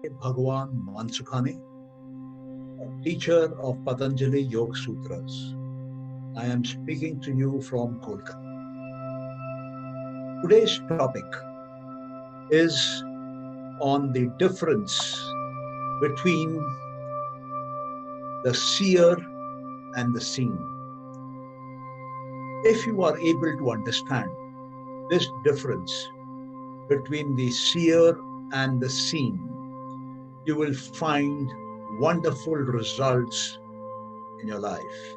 Bhagwan Mansukhani, a teacher of Patanjali Yoga Sutras. I am speaking to you from Kolkata. Today's topic is on the difference between the seer and the seen. If you are able to understand this difference between the seer and the seen, you will find wonderful results in your life.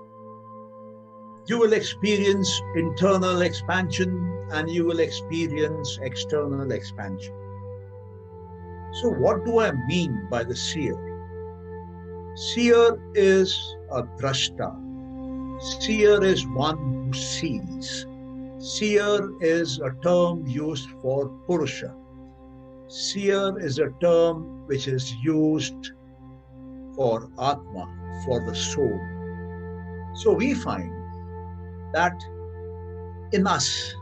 You will experience internal expansion and you will experience external expansion. So what do I mean by the seer? Seer is a drashta. Seer is one who sees. Seer is a term used for Purusha. Seer is a term which is used for Atma, for the soul. So we find that in us,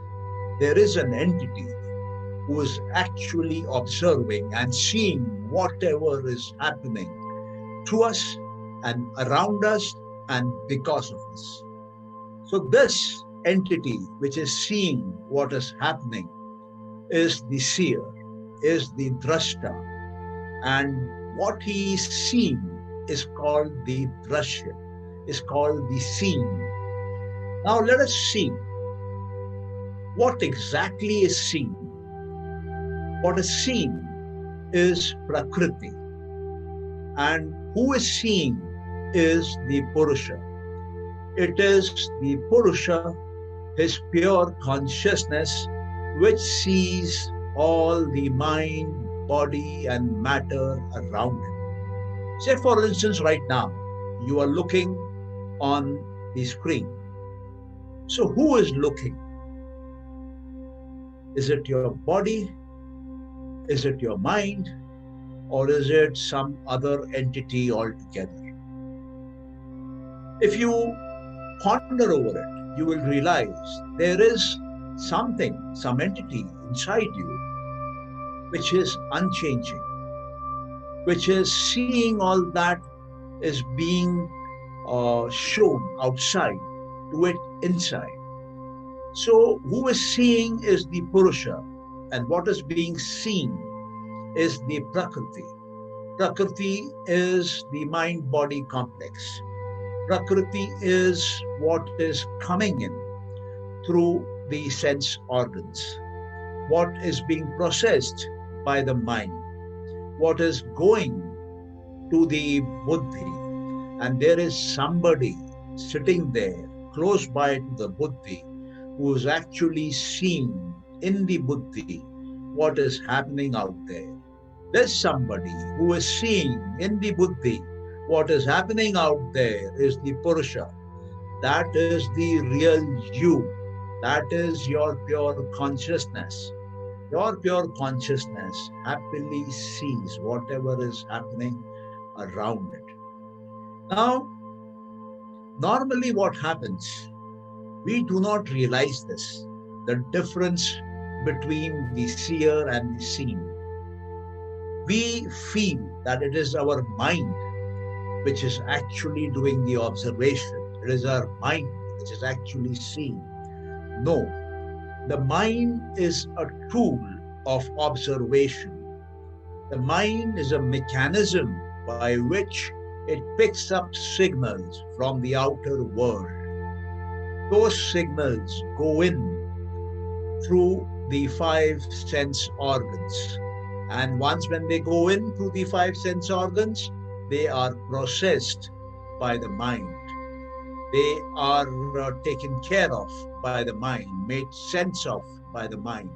there is an entity who is actually observing and seeing whatever is happening to us and around us and because of us. So this entity which is seeing what is happening is the seer, is the drashta, and what he is seeing is called the drashya, is called the seen. Now let us see what exactly is seen. What is seen is Prakriti, and who is seeing is the Purusha. It is the Purusha, his pure consciousness, which sees all the mind, body, and matter around him. Say, for instance, right now, you are looking on the screen. So who is looking? Is it your body? Is it your mind? Or is it some other entity altogether? If you ponder over it, you will realize there is something, some entity inside you which is unchanging, which is seeing all that is being shown outside to it inside. So who is seeing is the Purusha, and what is being seen is the Prakriti. Prakriti is the mind-body complex. Prakriti is what is coming in through the sense organs, what is being processed by the mind, what is going to the buddhi, and there is somebody sitting there close by to the buddhi who is actually seeing in the buddhi what is happening out there. There's somebody who is seeing in the buddhi what is happening out there is the Purusha. That is the real you. That is your pure consciousness. Your pure consciousness happily sees whatever is happening around it. Now, normally what happens, we do not realize this, the difference between the seer and the seen. We feel that it is our mind which is actually doing the observation. It is our mind which is actually seeing. No, the mind is a tool of observation. The mind is a mechanism by which it picks up signals from the outer world. Those signals go in through the five sense organs. And once when they go in through the five sense organs, they are processed by the mind. They are taken care of by the mind, made sense of by the mind.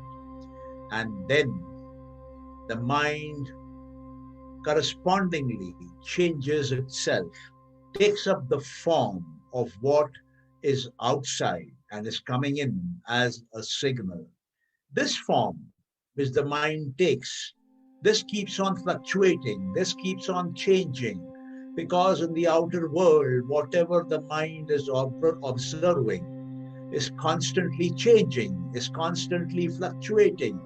And then the mind correspondingly changes itself, takes up the form of what is outside and is coming in as a signal. This form which the mind takes, this keeps on fluctuating, this keeps on changing, because in the outer world, whatever the mind is observing is constantly changing, is constantly fluctuating.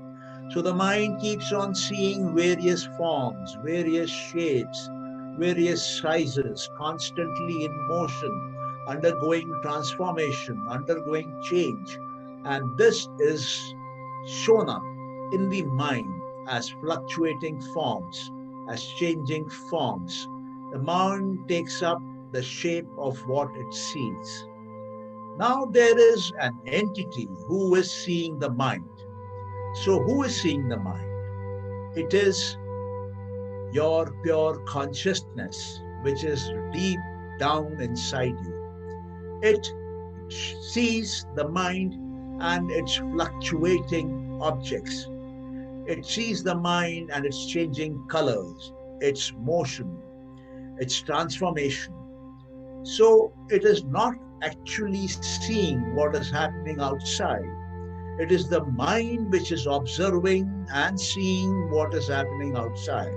So the mind keeps on seeing various forms, various shapes, various sizes, constantly in motion, undergoing transformation, undergoing change. And this is shown up in the mind as fluctuating forms, as changing forms. The mind takes up the shape of what it sees. Now there is an entity who is seeing the mind. So who is seeing the mind? It is your pure consciousness, which is deep down inside you. It sees the mind and its fluctuating objects. It sees the mind and its changing colors, its motion, its transformation. So it is not actually seeing what is happening outside. It is the mind which is observing and seeing what is happening outside.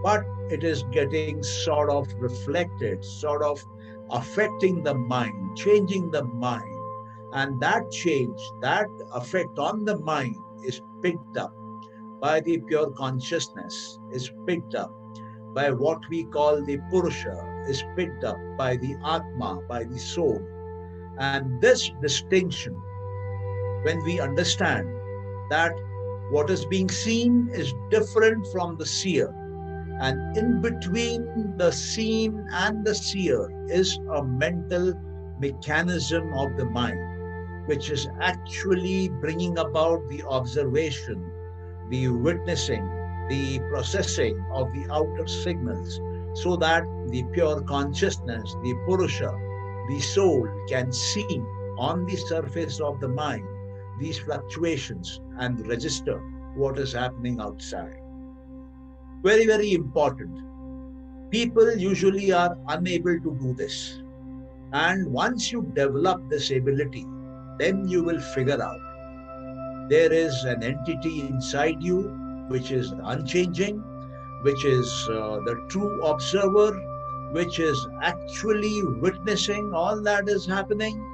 But it is getting sort of reflected, sort of affecting the mind, changing the mind. And that change, that effect on the mind is picked up by the pure consciousness, is picked up by what we call the Purusha, is picked up by the Atma, by the soul. And this distinction, when we understand that what is being seen is different from the seer, and in between the seen and the seer is a mental mechanism of the mind, which is actually bringing about the observation, the witnessing, the processing of the outer signals, so that the pure consciousness, the Purusha, the soul can see on the surface of the mind these fluctuations and register what is happening outside. Very, very important. People usually are unable to do this. And once you develop this ability, then you will figure out there is an entity inside you which is unchanging, which is the true observer, which is actually witnessing all that is happening.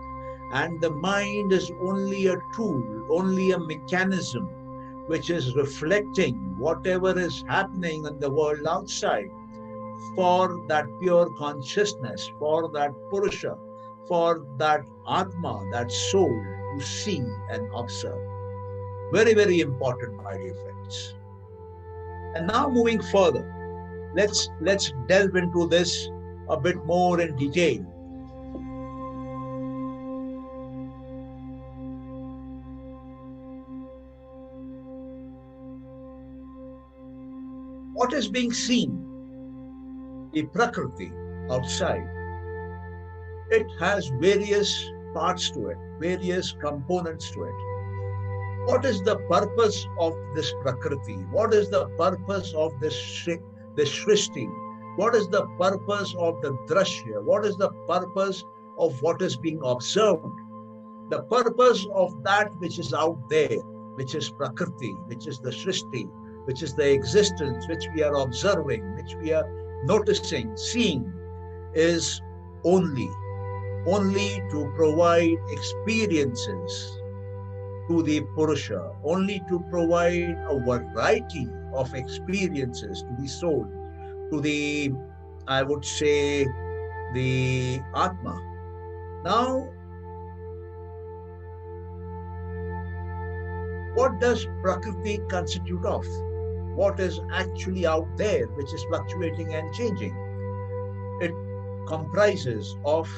And the mind is only a tool, only a mechanism which is reflecting whatever is happening in the world outside for that pure consciousness, for that Purusha, for that Atma, that soul to see and observe. Very, very important, my dear friends. And now moving further, let's delve into this a bit more in detail. What is being seen? The Prakriti outside. It has various parts to it, various components to it. What is the purpose of this Prakriti? What is the purpose of this Shrishti? What is the purpose of the Drashya? What is the purpose of what is being observed? The purpose of that which is out there, which is Prakriti, which is the Shrishti, which is the existence which we are observing, which we are noticing, seeing, is only to provide experiences to the Purusha, only to provide a variety of experiences to the soul, to the, I would say, the Atma. Now, what does Prakriti constitute of? What is actually out there which is fluctuating and changing? It comprises of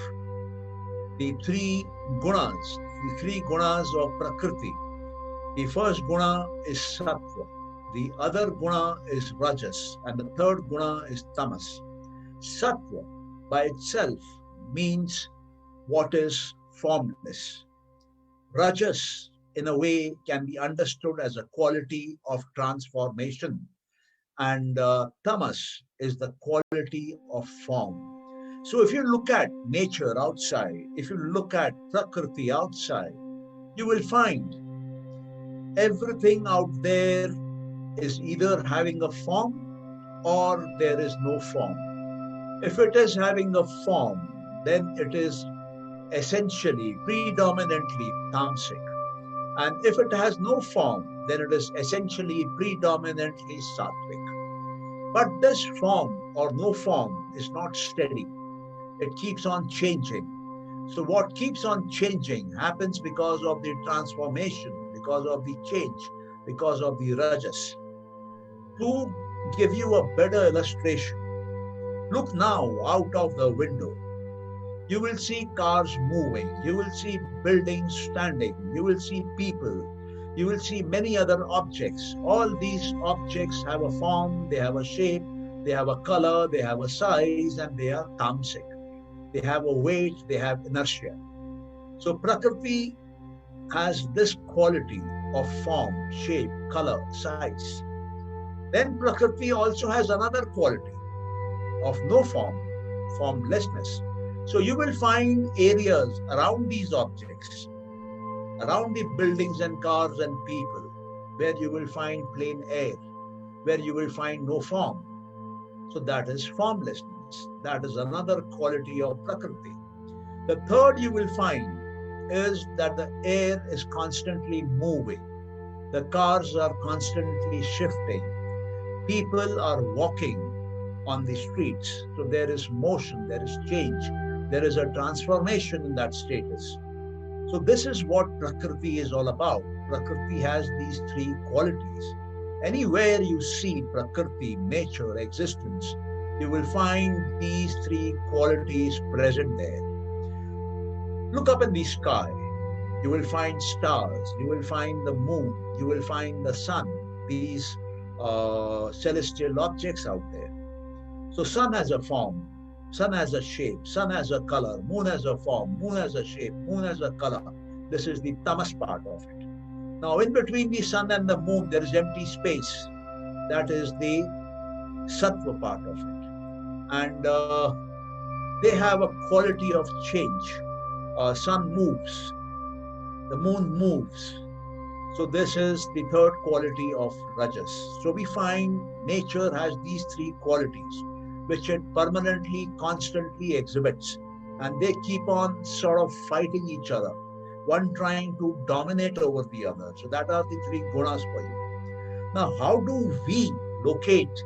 the three gunas of Prakriti. The first guna is Sattva, the other guna is Rajas, and the third guna is Tamas. Sattva by itself means what is formless. Rajas, in a way, can be understood as a quality of transformation. And Tamas is the quality of form. So if you look at nature outside, if you look at Prakriti outside, you will find everything out there is either having a form or there is no form. If it is having a form, then it is essentially, predominantly tamasic. And if it has no form, then it is essentially predominantly sattvic. But this form or no form is not steady. It keeps on changing. So what keeps on changing happens because of the transformation, because of the change, because of the rajas. To give you a better illustration, look now out of the window. You will see cars moving, you will see buildings standing, you will see people, you will see many other objects. All these objects have a form, they have a shape, they have a color, they have a size, and they are tamasic. They have a weight, they have inertia. So Prakriti has this quality of form, shape, color, size. Then Prakriti also has another quality of no form, formlessness. So you will find areas around these objects, around the buildings and cars and people, where you will find plain air, where you will find no form. So that is formlessness. That is another quality of Prakriti. The third you will find is that the air is constantly moving. The cars are constantly shifting. People are walking on the streets. So there is motion, there is change, there is a transformation in that status. So this is what Prakriti is all about. Prakriti has these three qualities. Anywhere you see Prakriti, nature, existence, you will find these three qualities present there. Look up in the sky. You will find stars, you will find the moon, you will find the sun, these celestial objects out there. So sun has a form, sun has a shape, sun has a color, moon has a form, moon has a shape, moon has a color. This is the tamas part of it. Now in between the sun and the moon, there is empty space. That is the sattva part of it. And they have a quality of change. Sun moves, the moon moves. So this is the third quality of rajas. So we find nature has these three qualities, which it permanently, constantly exhibits. And they keep on sort of fighting each other, one trying to dominate over the other. So that are the three gunas for you. Now, how do we locate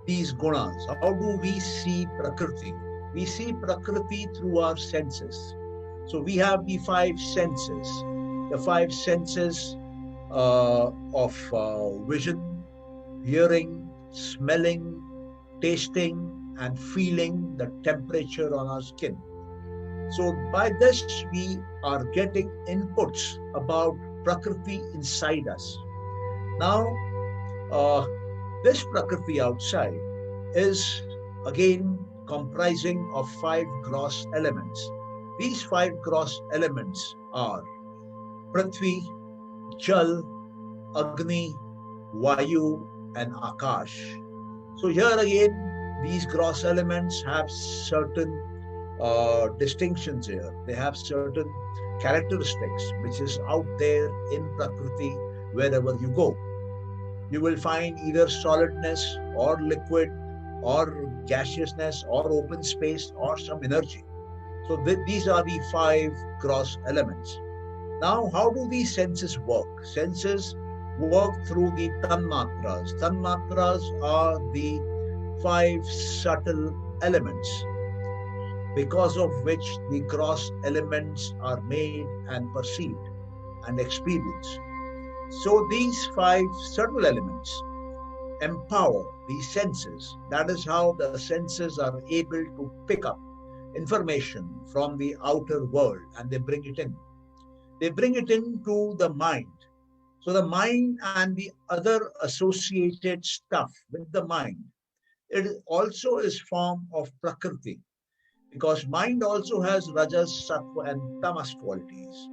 these gunas? How do we see Prakriti? We see Prakriti through our senses. So we have the five senses. The five senses of vision, hearing, smelling, tasting, and feeling the temperature on our skin. So by this, we are getting inputs about Prakriti inside us. Now, this Prakriti outside is again comprising of five gross elements. These five gross elements are Prithvi, Jal, Agni, Vayu, and Akash. So here again, these gross elements have certain distinctions here. They have certain characteristics which is out there in Prakriti wherever you go. You will find either solidness or liquid or gaseousness or open space or some energy. So these are the five gross elements. Now, how do these senses work? Senses work through the tanmatras. Tanmatras are the five subtle elements because of which the gross elements are made and perceived and experienced. So these five subtle elements empower the senses. That is how the senses are able to pick up information from the outer world and they bring it in. They bring it into the mind. So the mind and the other associated stuff with the mind, it also is form of Prakriti, because mind also has rajas, sattva, and tamas qualities.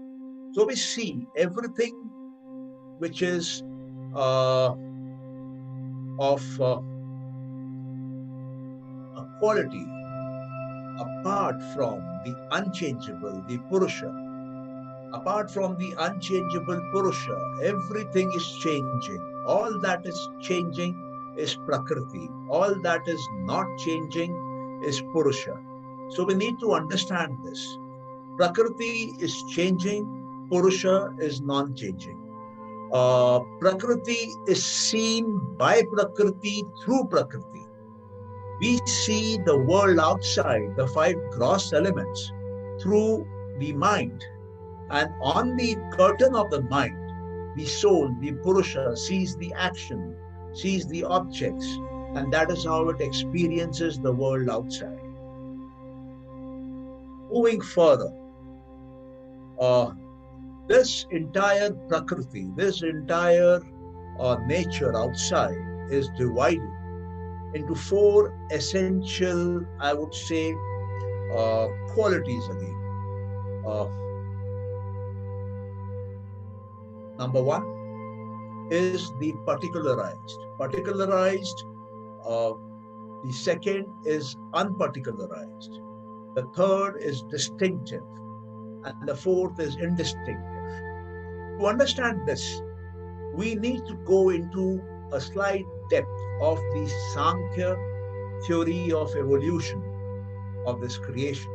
So we see everything which is of a quality apart from the unchangeable, the Purusha. Apart from the unchangeable Purusha, everything is changing. All that is changing is Prakriti. All that is not changing is Purusha. So we need to understand this. Prakriti is changing Purusha is non-changing. Prakriti is seen by Prakriti through Prakriti. We see the world outside, the five gross elements, through the mind. And on the curtain of the mind, the soul, the Purusha, sees the action, sees the objects, and that is how it experiences the world outside. Moving further, this entire Prakriti, this entire nature outside is divided into four essential, I would say, qualities again. Number one is the particularized. Particularized. The second is unparticularized. The third is distinctive. And the fourth is indistinctive. To understand this, we need to go into a slight depth of the Sankhya theory of evolution of this creation.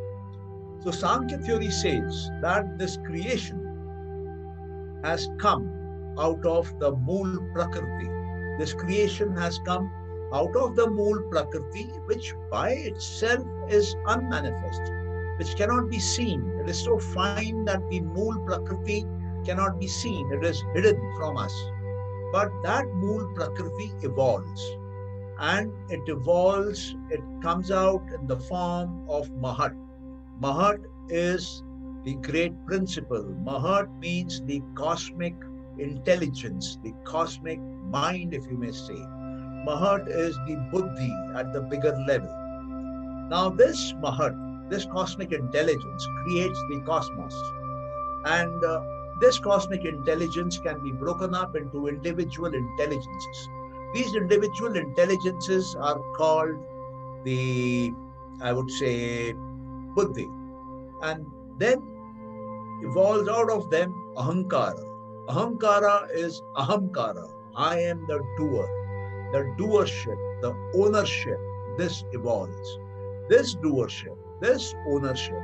So Sankhya theory says that this creation has come out of the Mool Prakriti. This creation has come out of the Mool Prakriti, which by itself is unmanifest, which cannot be seen. It is so fine that the Mool Prakriti cannot be seen. It is hidden from us. But that Mool Prakriti evolves. And it evolves, it comes out in the form of Mahat. Mahat is the great principle. Mahat means the cosmic intelligence, the cosmic mind, if you may say. Mahat is the buddhi at the bigger level. Now this Mahat, this cosmic intelligence creates the cosmos. And this cosmic intelligence can be broken up into individual intelligences. These individual intelligences are called the, I would say, buddhi. And then evolves out of them ahankara. Ahankara is ahamkara. I am the doer. The doership, the ownership, this evolves. This doership, this ownership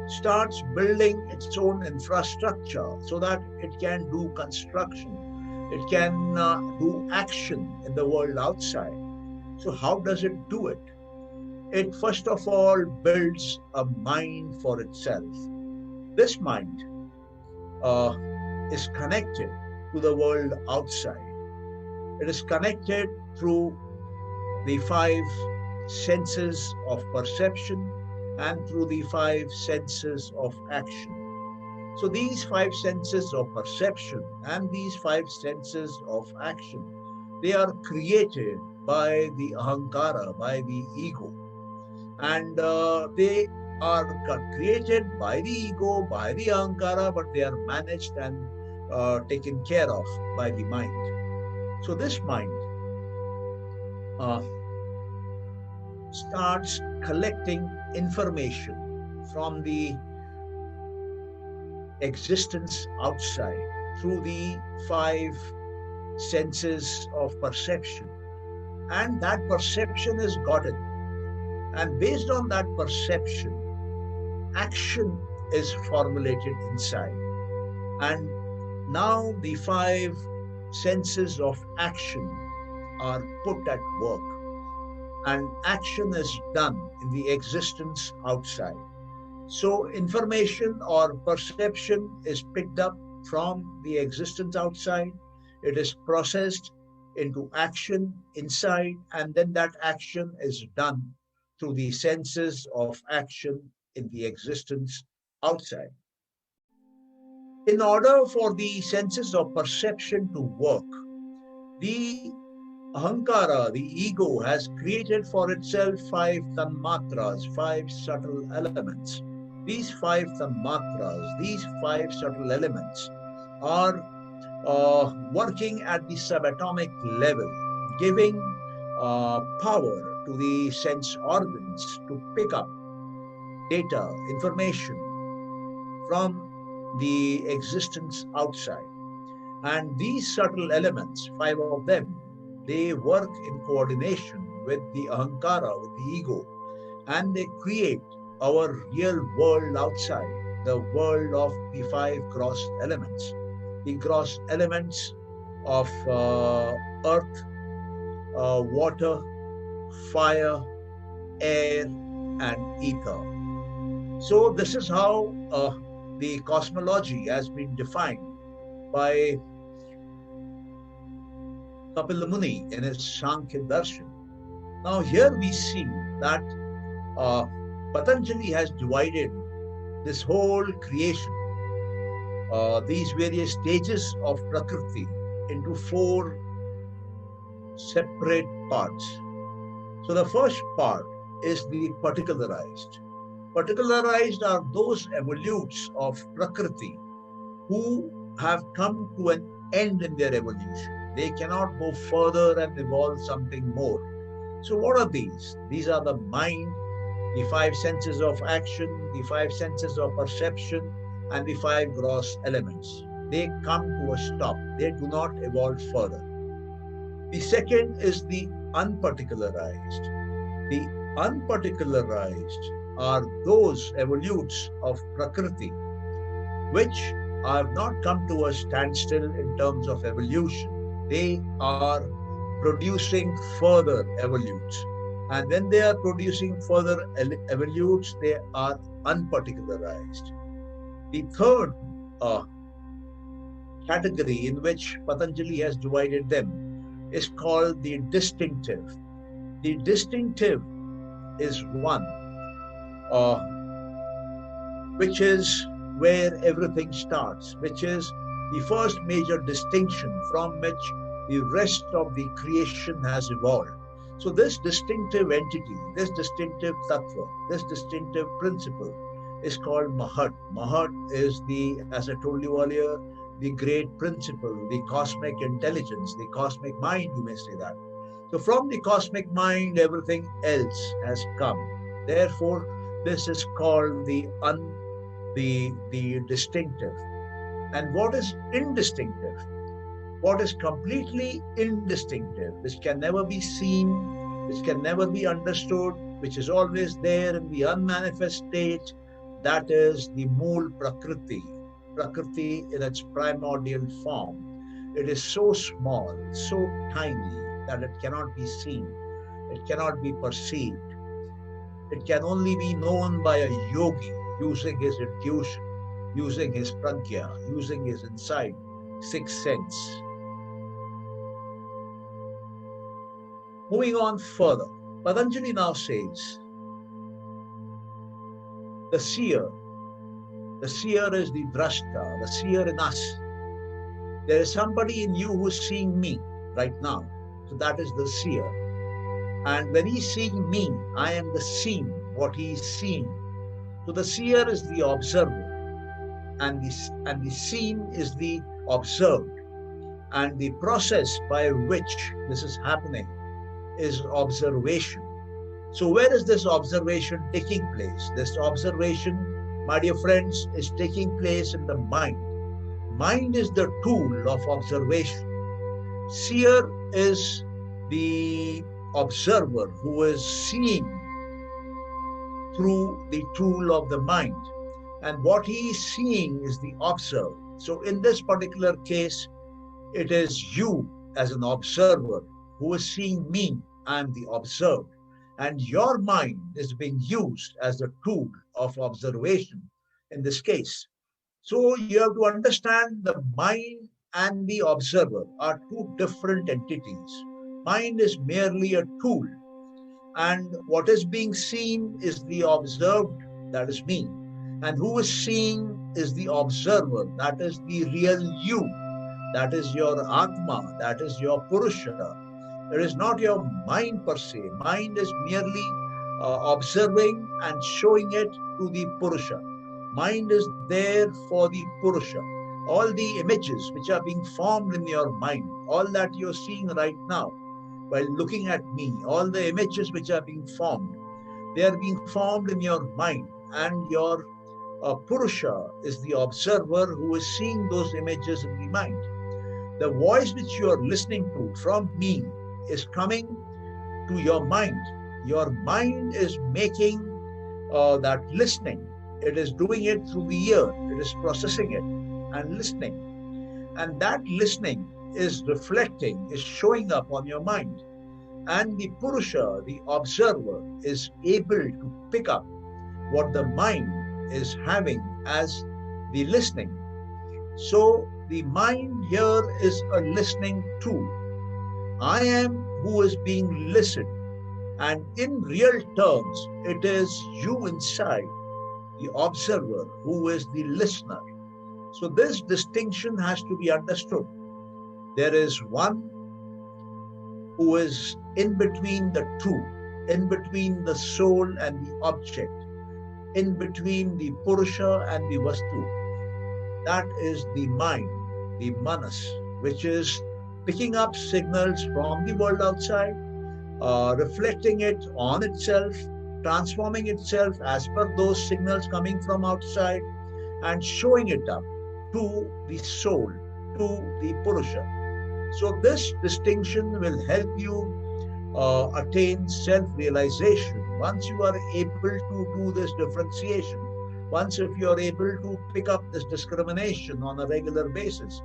starts building its own infrastructure so that it can do construction. It can do action in the world outside. So how does it do it? It first of all builds a mind for itself. This mind is connected to the world outside. It is connected through the five senses of perception and through the five senses of action. So these five senses of perception and these five senses of action, they are created by the ahankara, by the ego. And they are created by the ego, by the ahankara, but they are managed and taken care of by the mind. So this mind starts collecting information from the existence outside through the five senses of perception. And that perception is gotten. And based on that perception, action is formulated inside. And now the five senses of action are put at work. And action is done in the existence outside. So information or perception is picked up from the existence outside. It is processed into action inside, and then that action is done through the senses of action in the existence outside. In order for the senses of perception to work, the ahankara, the ego, has created for itself five tanmatras, five subtle elements. These five tanmatras, these five subtle elements are working at the subatomic level, giving power to the sense organs to pick up data, information from the existence outside. And these subtle elements, five of them, they work in coordination with the ahankara, with the ego, and they create our real world outside, the world of the five gross elements. The gross elements of earth, water, fire, air, and ether. So this is how the cosmology has been defined by Kapila Muni in his Sankhya Darshan. Now here we see that Patanjali has divided this whole creation, these various stages of Prakriti, into four separate parts. So the first part is the particularized. Particularized are those evolutes of Prakriti who have come to an end in their evolution. They cannot go further and evolve something more. So what are these? These are the mind, the five senses of action, the five senses of perception, and the five gross elements. They come to a stop. They do not evolve further. The second is the unparticularized. The unparticularized are those evolutes of Prakriti which have not come to a standstill in terms of evolution. They are producing further evolutes. And when they are producing further evolutes, they are unparticularized. The third category in which Patanjali has divided them is called the distinctive. The distinctive is one which is where everything starts, which is the first major distinction from which the rest of the creation has evolved. So this distinctive entity, this distinctive tattva, this distinctive principle is called Mahat. Mahat is the, as I told you earlier, the great principle, the cosmic intelligence, the cosmic mind, you may say that. So from the cosmic mind, everything else has come. Therefore, this is called the distinctive. And what is indistinctive? What is completely indistinctive, which can never be seen, which can never be understood, which is always there in the unmanifest state, that is the Mool Prakriti. Prakriti in its primordial form. It is so small, so tiny that it cannot be seen, it cannot be perceived. It can only be known by a yogi using his intuition, using his pragya, using his insight, sixth sense. Moving on further, Patanjali now says, the seer is the drashta, the seer in us. There is somebody in you who is seeing me right now. So that is the seer. And when he's seeing me, I am the seen, what he is seeing. So the seer is the observer, and the seen is the observed. And the process by which this is happening is observation. So where is this observation taking place? This observation, my dear friends, is taking place in the mind. Mind is the tool of observation. Seer is the observer who is seeing through the tool of the mind. And what he is seeing is the observed. So in this particular case, it is you as an observer who is seeing me. I am the observed. And your mind is being used as a tool of observation in this case. So you have to understand the mind and the observer are two different entities. Mind is merely a tool, and what is being seen is the observed, that is me. And who is seeing is the observer, that is the real you, that is your Atma, that is your Purusha. It is not your mind per se. Mind is merely observing and showing it to the Purusha. Mind is there for the Purusha. All the images which are being formed in your mind, all that you're seeing right now, while looking at me, all the images which are being formed, they are being formed in your mind, and your Purusha is the observer who is seeing those images in the mind. The voice which you are listening to from me is coming to your mind. Your mind is making that listening. It is doing it through the ear. It is processing it and listening. And that listening is reflecting, is showing up on your mind. And the Purusha, the observer, is able to pick up what the mind is having as the listening. So the mind here is a listening tool. I am who is being listened. And in real terms, it is you inside, the observer, who is the listener. So this distinction has to be understood. There is one who is in between the two, in between the soul and the object, in between the Purusha and the Vastu. That is the mind, the Manas, which is picking up signals from the world outside, reflecting it on itself, transforming itself as per those signals coming from outside, and showing it up to the soul, to the Purusha. So this distinction will help you attain self-realization. Once you are able to do this differentiation, once if you are able to pick up this discrimination on a regular basis,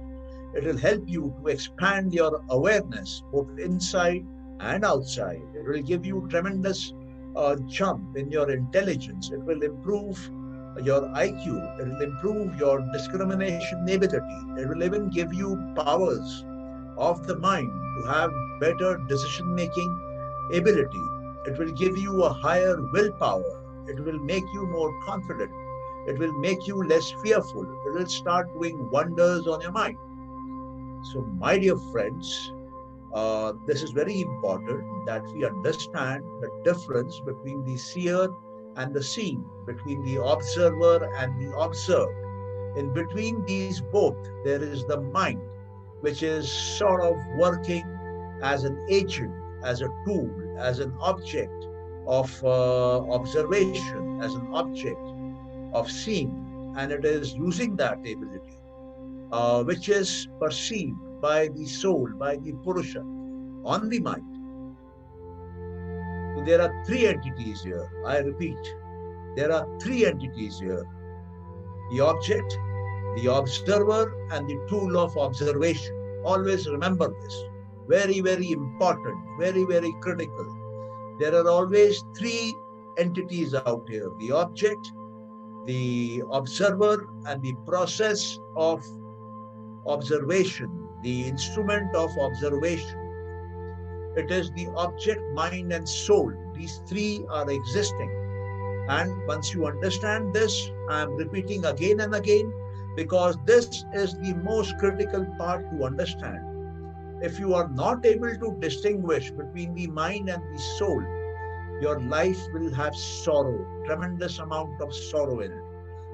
it will help you to expand your awareness both inside and outside. It will give you tremendous jump in your intelligence. It will improve your IQ. It will improve your discrimination ability. It will even give you powers of the mind to have better decision-making ability. It will give you a higher willpower. It will make you more confident. It will make you less fearful. It will start doing wonders on your mind. So, my dear friends, this is very important that we understand the difference between the seer and the seen, between the observer and the observed. In between these both, there is the mind, which is sort of working as an agent, as a tool, as an object of observation, as an object of seeing, and it is using that ability, which is perceived by the soul, by the Purusha, on the mind. So there are three entities here. I repeat, there are three entities here: the object, the observer, and the tool of observation. Always remember this. Very, very important, very, very critical. There are always three entities out here: the object, the observer, and the process of observation, the instrument of observation. It is the object, mind, and soul. These three are existing. And once you understand this, I am repeating again and again, because this is the most critical part to understand. If you are not able to distinguish between the mind and the soul, your life will have sorrow, tremendous amount of sorrow in it.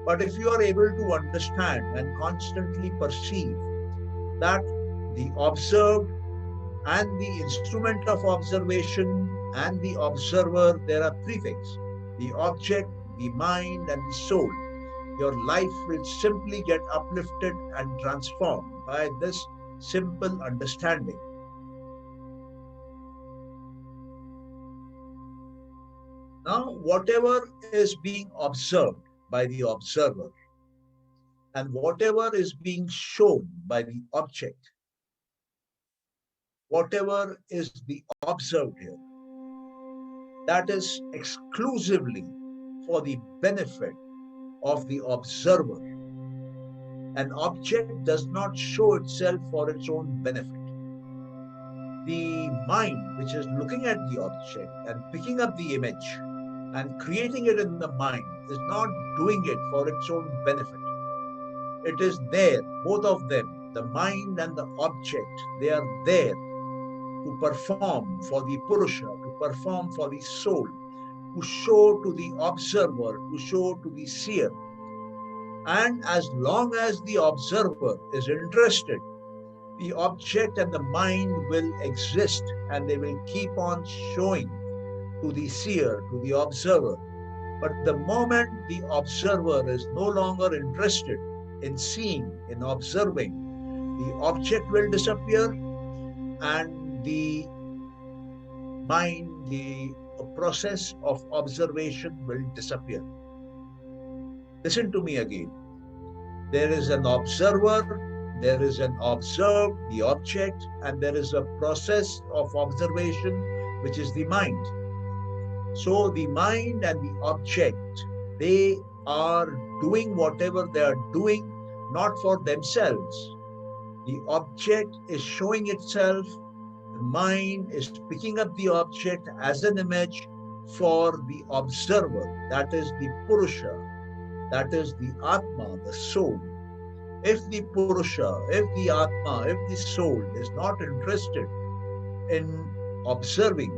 But if you are able to understand and constantly perceive that the observed and the instrument of observation and the observer, there are three things: the object, the mind, and the soul. Your life will simply get uplifted and transformed by this simple understanding. Now, whatever is being observed by the observer and whatever is being shown by the object, whatever is the observed here, that is exclusively for the benefit of the observer. An object does not show itself for its own benefit. The mind, which is looking at the object and picking up the image and creating it in the mind, is not doing it for its own benefit. It is there, both of them, the mind and the object, they are there to perform for the Purusha, to perform for the soul, to show to the observer, to show to the seer. And as long as the observer is interested, the object and the mind will exist, and they will keep on showing to the seer, to the observer. But the moment the observer is no longer interested in seeing, in observing, the object will disappear and the mind, the process of observation will disappear. Listen to me again. There is an observer, there is an observed, the object, and there is a process of observation, which is the mind. So the mind and the object, they are doing whatever they are doing, not for themselves. The object is showing itself, the mind is picking up the object as an image for the observer, that is the Purusha, that is the Atma, the soul. If the Purusha, if the Atma, if the soul is not interested in observing,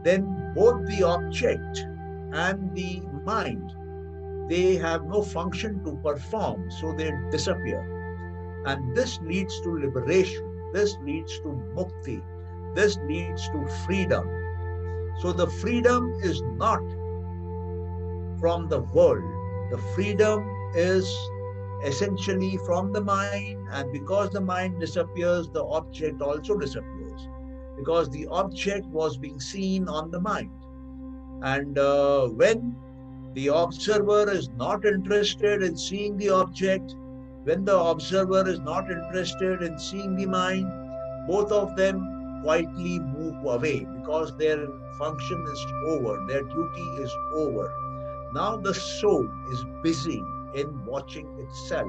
then both the object and the mind, they have no function to perform, so they disappear. And this leads to liberation, this leads to mukti, this leads to freedom. So the freedom is not from the world, the freedom is essentially from the mind, and because the mind disappears, the object also disappears, because the object was being seen on the mind. And when the observer is not interested in seeing the object, when the observer is not interested in seeing the mind, both of them quietly move away because their function is over, their duty is over. Now the soul is busy in watching itself.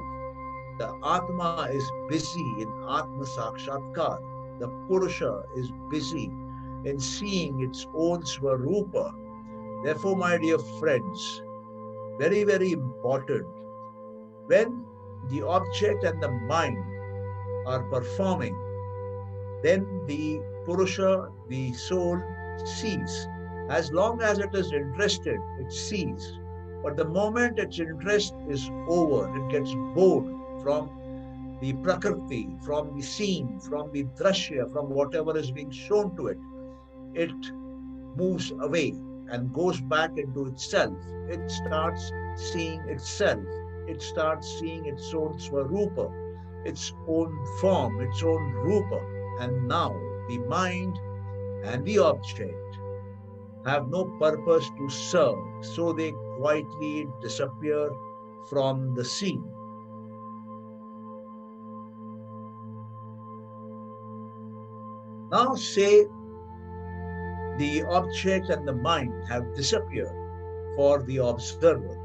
The Atma is busy in Atma Sakshatkar. The Purusha is busy in seeing its own Swarupa. Therefore, my dear friends, very, very important, when the object and the mind are performing, then the Purusha, the soul, sees. As long as it is interested, it sees. But the moment its interest is over, it gets bored from the Prakriti, from the scene, from the Drashya, from whatever is being shown to it, it moves away and goes back into itself. It starts seeing itself. It starts seeing its own Swarupa, its own form, its own Rupa. And now the mind and the object have no purpose to serve, so they quietly disappear from the scene. Now say the object and the mind have disappeared for the observer.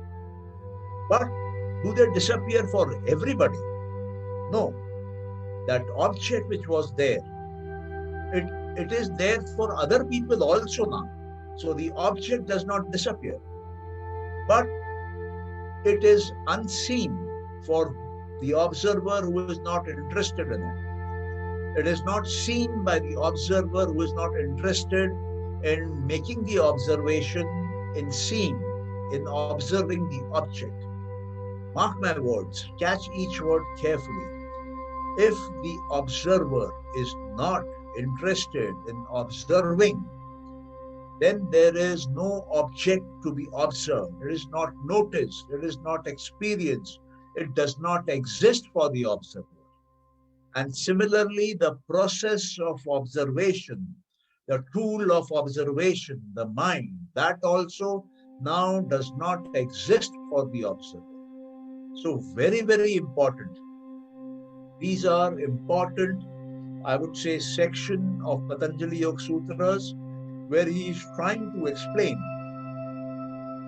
But do they disappear for everybody? No. That object which was there, it is there for other people also now. So the object does not disappear. But it is unseen for the observer who is not interested in it. It is not seen by the observer who is not interested in making the observation, in seeing, in observing the object. Mark my words, catch each word carefully. If the observer is not interested in observing, then there is no object to be observed. It is not noticed, it is not experienced, it does not exist for the observer. And similarly, the process of observation, the tool of observation, the mind, that also now does not exist for the observer. So very, very important. These are important, I would say, section of Patanjali Yoga Sutras, where he is trying to explain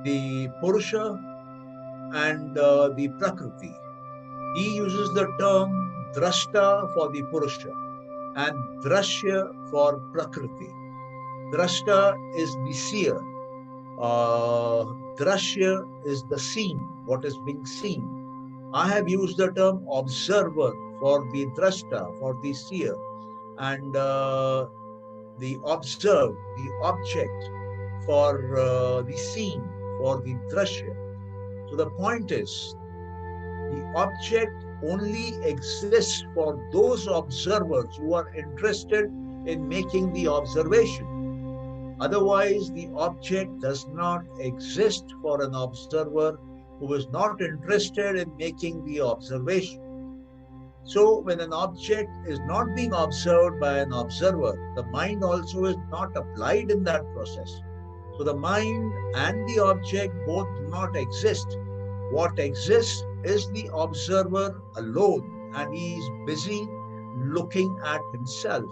the Purusha and the Prakriti. He uses the term Drashta for the Purusha and Drashya for Prakriti. Drashta is the seer. Drashya is the seen, what is being seen. I have used the term observer for the Drashta, for the seer, and the observed, the object for the seen, for the Drashya. So the point is, the object only exists for those observers who are interested in making the observation. Otherwise, the object does not exist for an observer who is not interested in making the observation. So when an object is not being observed by an observer, the mind also is not applied in that process. So the mind and the object both do not exist. What exists is the observer alone, and he is busy looking at himself.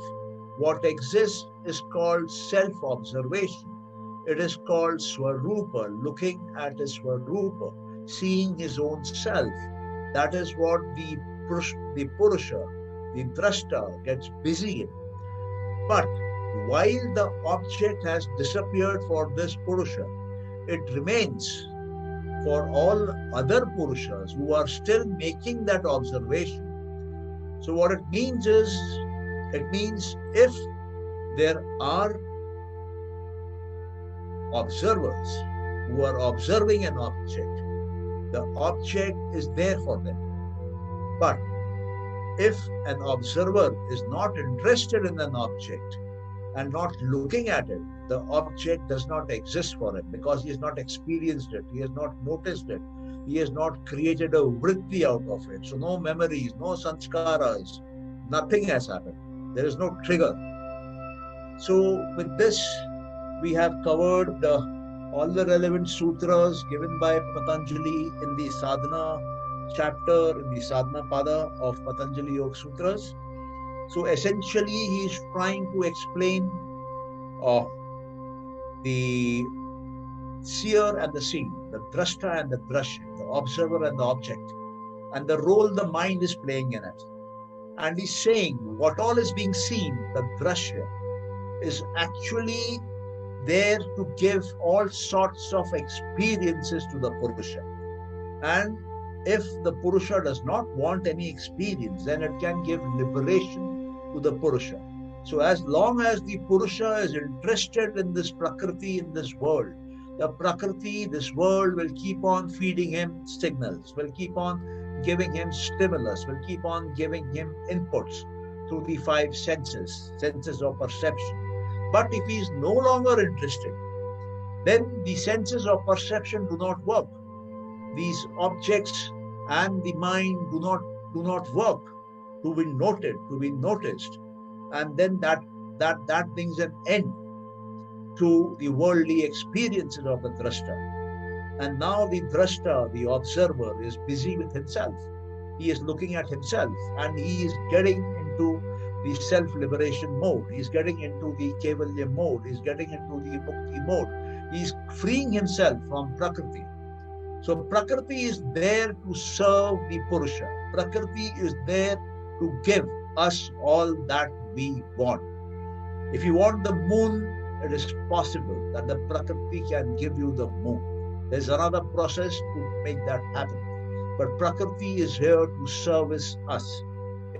What exists is called self-observation. It is called Swarupa, looking at his Swarupa, seeing his own self. That is what the Purusha, the Drashta, gets busy in. But while the object has disappeared for this Purusha, it remains for all other Purushas who are still making that observation. So what it means is, it means if there are observers who are observing an object, the object is there for them. But if an observer is not interested in an object and not looking at it, the object does not exist for him because he has not experienced it, he has not noticed it, he has not created a vritti out of it. So no memories, no sanskaras, nothing has happened. There is no trigger. So with this, we have covered all the relevant sutras given by Patanjali in the sadhana chapter, in the sadhana pada of Patanjali Yoga Sutras. So essentially, he is trying to explain the seer and the seen, the drashta and the drashya, the observer and the object, and the role the mind is playing in it. And he's saying what all is being seen, the drashya, is actually there to give all sorts of experiences to the Purusha. And if the Purusha does not want any experience, then it can give liberation to the Purusha. So as long as the Purusha is interested in this Prakriti, in this world, the Prakriti, this world, will keep on feeding him signals, will keep on giving him stimulus, will keep on giving him inputs through the five senses, senses of perception. But if he is no longer interested, then the senses of perception do not work. These objects and the mind do not work to be noted, to be noticed. And then that brings an end to the worldly experiences of the drashta. And now the drashta, the observer, is busy with himself. He is looking at himself and he is getting into the self-liberation mode. He's getting into the Kevalya mode. He's getting into the Mukti mode. He's freeing himself from Prakriti. So Prakriti is there to serve the Purusha. Prakriti is there to give us all that we want. If you want the moon, it is possible that the Prakriti can give you the moon. There's another process to make that happen. But Prakriti is here to service us.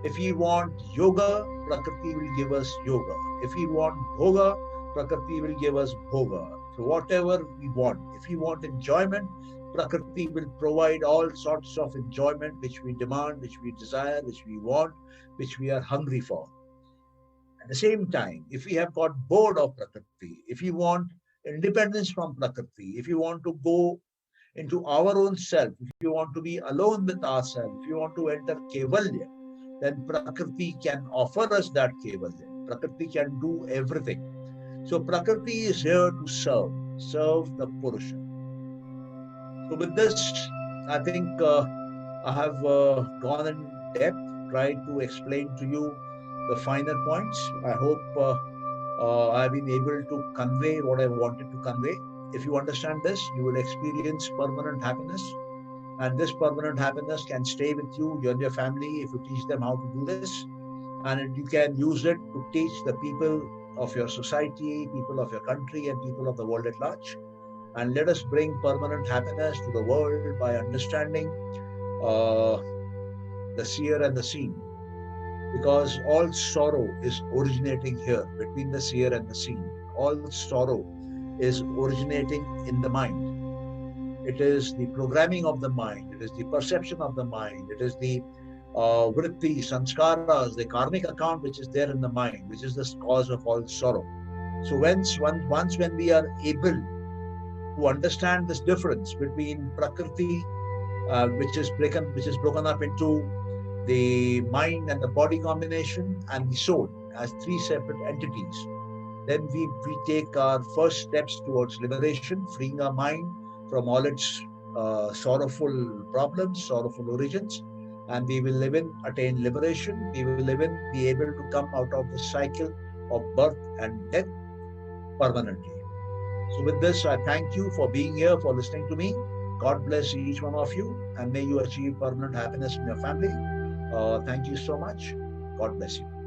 If we want yoga, Prakriti will give us yoga. If we want bhoga, Prakriti will give us bhoga. So whatever we want. If we want enjoyment, Prakriti will provide all sorts of enjoyment which we demand, which we desire, which we want, which we are hungry for. At the same time, if we have got bored of Prakriti, if we want independence from Prakriti, if you want to go into our own self, if you want to be alone with ourselves, if you want to enter Kevalya, then Prakriti can offer us that Kevalya. Prakriti can do everything. So Prakriti is here to serve the Purusha. So with this, I think I have gone in depth, tried to explain to you the finer points. I hope I've been able to convey what I wanted to convey. If you understand this, you will experience permanent happiness. And this permanent happiness can stay with you and your family if you teach them how to do this. And you can use it to teach the people of your society, people of your country, and people of the world at large. And let us bring permanent happiness to the world by understanding the seer and the seen. Because all sorrow is originating here, between the seer and the seen. All sorrow is originating in the mind. It is the programming of the mind. It is the perception of the mind. It is the vritti, sanskaras, the karmic account which is there in the mind, which is the cause of all sorrow. So once when we are able to understand this difference between Prakriti, which is broken up into the mind and the body combination, and the soul as three separate entities, then we take our first steps towards liberation, freeing our mind from all its sorrowful problems, sorrowful origins, and we will even attain liberation. We will even be able to come out of the cycle of birth and death permanently. So, with this, I thank you for being here, for listening to me. God bless each one of you, and may you achieve permanent happiness in your family. Thank you so much. God bless you.